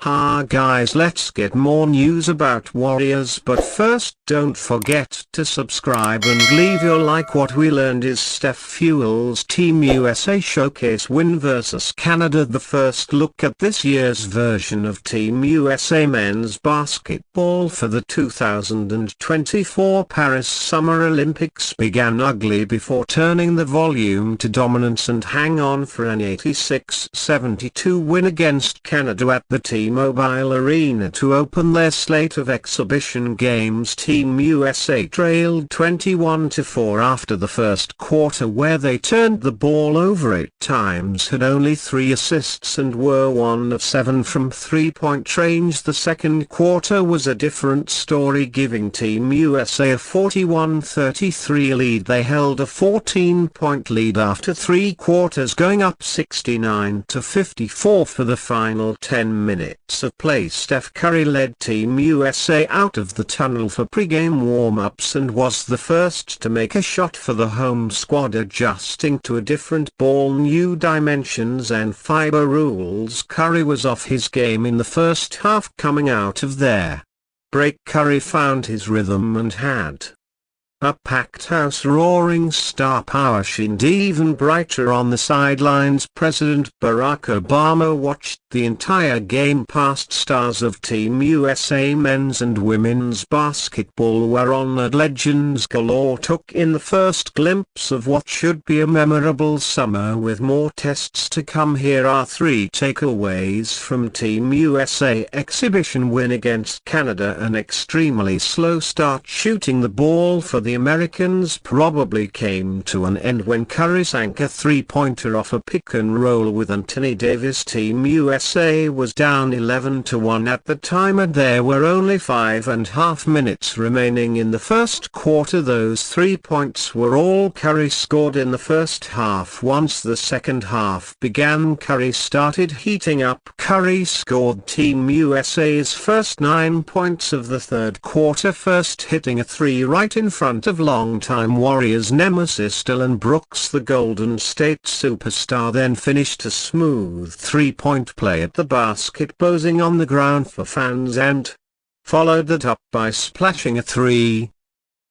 Ha guys, let's get more news about Warriors, but first don't forget to subscribe and leave your like. What we learned is Steph fuels Team USA showcase win versus Canada. The first look at this year's version of Team USA men's basketball for the 2024 Paris Summer Olympics began ugly before turning the volume to dominance and hang on for an 86-72 win against Canada at the T-Mobile Arena to open their slate of exhibition games. Team USA trailed 21-4 after the first quarter, where they turned the ball over 8 times, had only 3 assists and were 1 of 7 from three-point range. The second quarter was a different story, giving Team USA a 41-33 lead. They held a 14-point lead after 3 quarters, going up 69-54 for the final 10 minutes of play. Steph Curry led Team USA out of the tunnel for pre-game warm-ups and was the first to make a shot for the home squad, adjusting to a different ball, new dimensions and FIBA rules. Curry was off his game in the first half. Coming out of their break, Curry found his rhythm and had a packed house, roaring star power shined even brighter on the sidelines. President Barack Obama watched the entire game. Past stars of Team USA men's and women's basketball were honored. Legends galore took in the first glimpse of what should be a memorable summer, with more tests to come. Here are 3 takeaways from Team USA exhibition win against Canada. An extremely slow start shooting the ball for the Americans probably came to an end when Curry sank a three-pointer off a pick and roll with Anthony Davis. Team USA was down 11-1 at the time, and there were only 5.5 minutes remaining in the first quarter. Those 3 points were all Curry scored in the first half. Once the second half began, Curry started heating up. Curry scored Team USA's first 9 points of the third quarter, first hitting a 3 right in front of longtime Warriors nemesis Dillon Brooks. The Golden State superstar then finished a smooth 3-point play at the basket, posing on the ground for fans, and followed that up by splashing a 3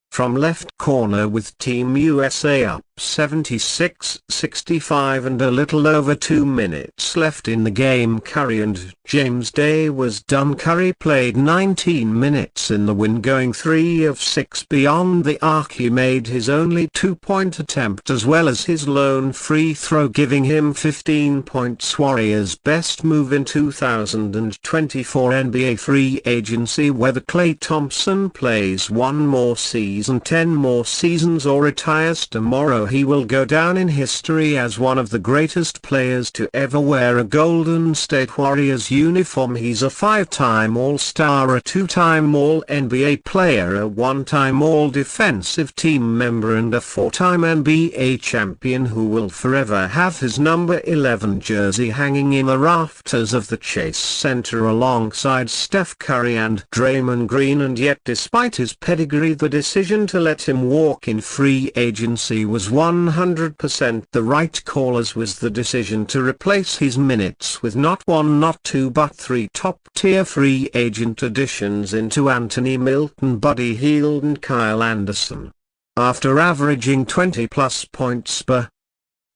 from left corner, with Team USA up 76-65 and a little over 2 minutes left in the game. Curry and James Day was done. Curry played 19 minutes in the win, going 3 of 6 beyond the arc. He made his only 2-point attempt as well as his lone free throw, giving him 15 points. Warriors' best move in 2024 NBA free agency, whether Klay Thompson plays 1 more season, 10 more seasons, or retires tomorrow, he will go down in history as one of the greatest players to ever wear a Golden State Warriors uniform. He's a 5-time All-Star, a 2-time All-NBA player, a 1-time All-Defensive Team member, and a 4-time NBA champion, who will forever have his number 11 jersey hanging in the rafters of the Chase Center alongside Steph Curry and Draymond Green. And yet, despite his pedigree, the decision to let him walk in free agency was 100% the right call, as was the decision to replace his minutes with not 1, not 2, but 3 top-tier free agent additions into Anthony Milton, Buddy Hield and Kyle Anderson. After averaging 20-plus points per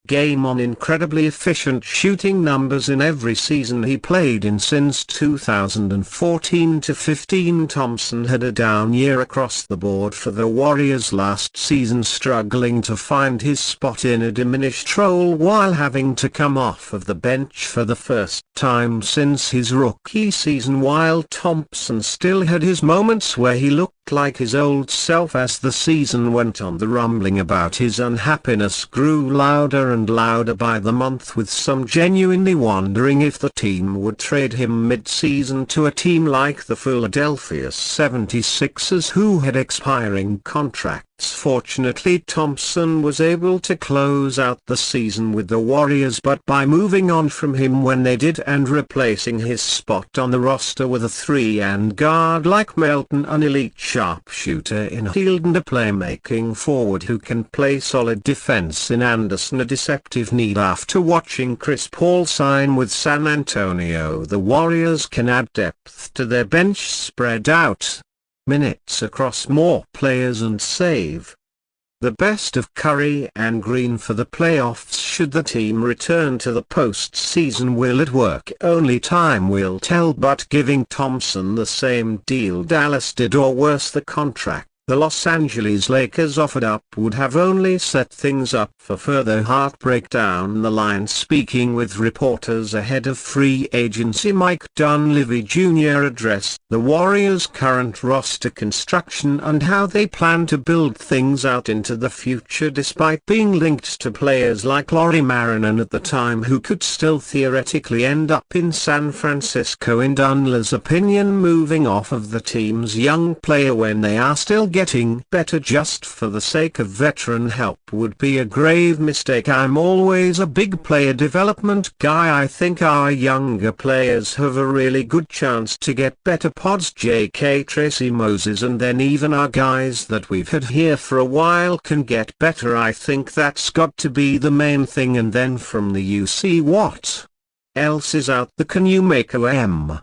game on incredibly efficient shooting numbers in every season he played in since 2014-15, Thompson had a down year across the board for the Warriors last season, struggling to find his spot in a diminished role while having to come off of the bench for the first time since his rookie season. While Thompson still had his moments where he looked like his old self as the season went on, the rumbling about his unhappiness grew louder and louder by the month, with some genuinely wondering if the team would trade him mid-season to a team like the Philadelphia 76ers, who had expiring contracts Fortunately, Thompson was able to close out the season with the Warriors, but by moving on from him when they did and replacing his spot on the roster with a 3-and guard like Melton, an elite sharpshooter in a field and a playmaking forward who can play solid defense in Anderson, a deceptive need. After watching Chris Paul sign with San Antonio, the Warriors can add depth to their bench, spread out minutes across more players and save the best of Curry and Green for the playoffs should the team return to the postseason. Will it work? Only time will tell, but giving Thompson the same deal Dallas did, or worse, the contract the Los Angeles Lakers offered up, would have only set things up for further heartbreak down the line. Speaking with reporters ahead of free agency, Mike Dunleavy Jr. addressed the Warriors' current roster construction and how they plan to build things out into the future, despite being linked to players like Lauri Markkanen at the time, who could still theoretically end up in San Francisco. In Dunleavy's opinion, moving off of the team's young player when they are still getting better just for the sake of veteran help would be a grave mistake. I'm always a big player development guy. I think our younger players have a really good chance to get better. Pods J.K. Tracy Moses, and then even our guys that we've had here for a while can get better. I think that's got to be the main thing. And then from the UC, what else is out there? Can you make a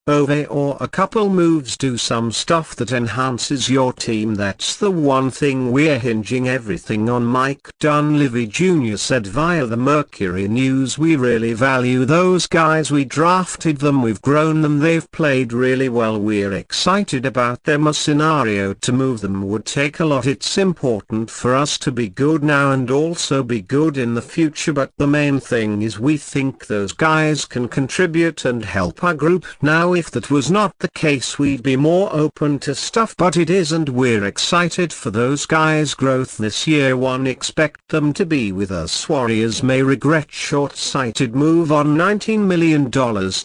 or a couple moves, do some stuff that enhances your team? That's the one thing we're hinging everything on, Mike Dunleavy Jr. said via the Mercury News. We really value those guys. We drafted them, we've grown them, they've played really well. We're excited about them. A scenario to move them would take a lot. It's important for us to be good now and also be good in the future, but the main thing is we think those guys can contribute and help our group. Now, if that was not the case, we'd be more open to stuff, but it isn't. We're excited for those guys' growth this year. Expect them to be with us. Warriors may regret short-sighted move on $19 million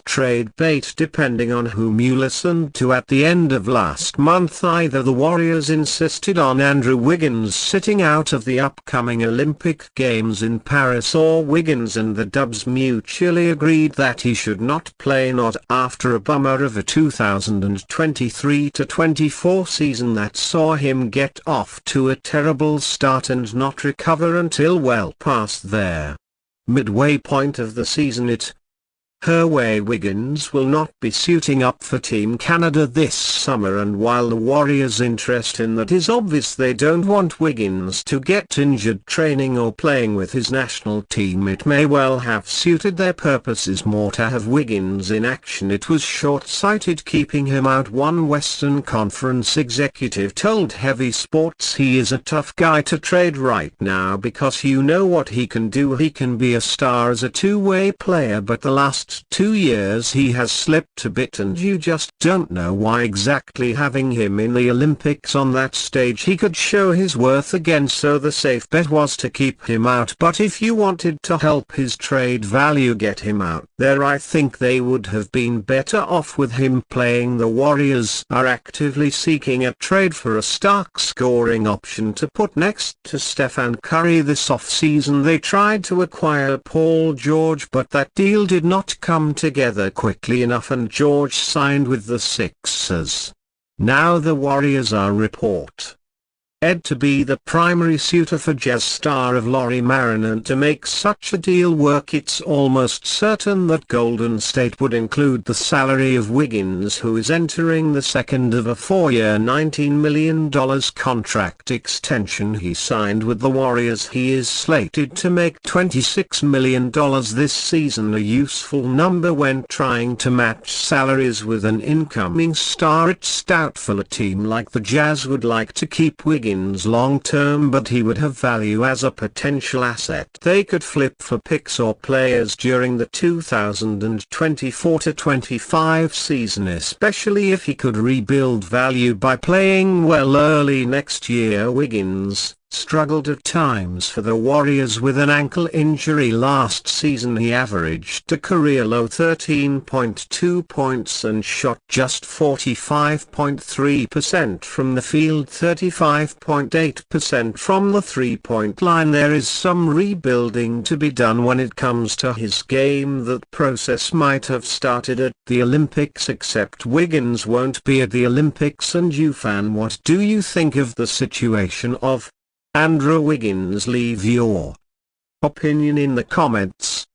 trade bait, depending on whom you listened to. At the end of last month, either the Warriors insisted on Andrew Wiggins sitting out of the upcoming Olympic Games in Paris, or Wiggins and the Dubs mutually agreed that he should not play, not after a bummer of a 2023-24 season that saw him get off to a terrible start and not recover until well past their midway point of the season. Her way Wiggins will not be suiting up for Team Canada this summer, and while the Warriors' interest in that is obvious, they don't want Wiggins to get injured training or playing with his national team. It may well have suited their purposes more to have Wiggins in action. It was short-sighted keeping him out, one Western Conference executive told Heavy Sports. He is a tough guy to trade right now because you know what he can do. He can be a star as a two-way player, but the last 2 years he has slipped a bit, and you just don't know why exactly. Having him in the Olympics on that stage, he could show his worth again, so the safe bet was to keep him out. But if you wanted to help his trade value, get him out there. I think they would have been better off with him playing. The Warriors are actively seeking a trade for a stark scoring option to put next to Stephen Curry this offseason. They tried to acquire Paul George, but that deal did not come together quickly enough, and George signed with the Sixers. Now the Warriors are reported to be the primary suitor for Jazz star of Lauri Markkanen. To make such a deal work, it's almost certain that Golden State would include the salary of Wiggins, who is entering the second of a 4-year $19 million contract extension he signed with the Warriors. He is slated to make $26 million this season, a useful number when trying to match salaries with an incoming star. It's doubtful a team like the Jazz would like to keep Wiggins long-term, but he would have value as a potential asset they could flip for picks or players during the 2024-25 season, especially if he could rebuild value by playing well early next year. Wiggins, struggled at times for the Warriors with an ankle injury last season. He averaged a career-low 13.2 points and shot just 45.3% from the field, 35.8% from the three-point line. There is some rebuilding to be done when it comes to his game. That process might have started at the Olympics, except Wiggins won't be at the Olympics. And you fan, what do you think of the situation of Andrew Wiggins? Leave your opinion in the comments.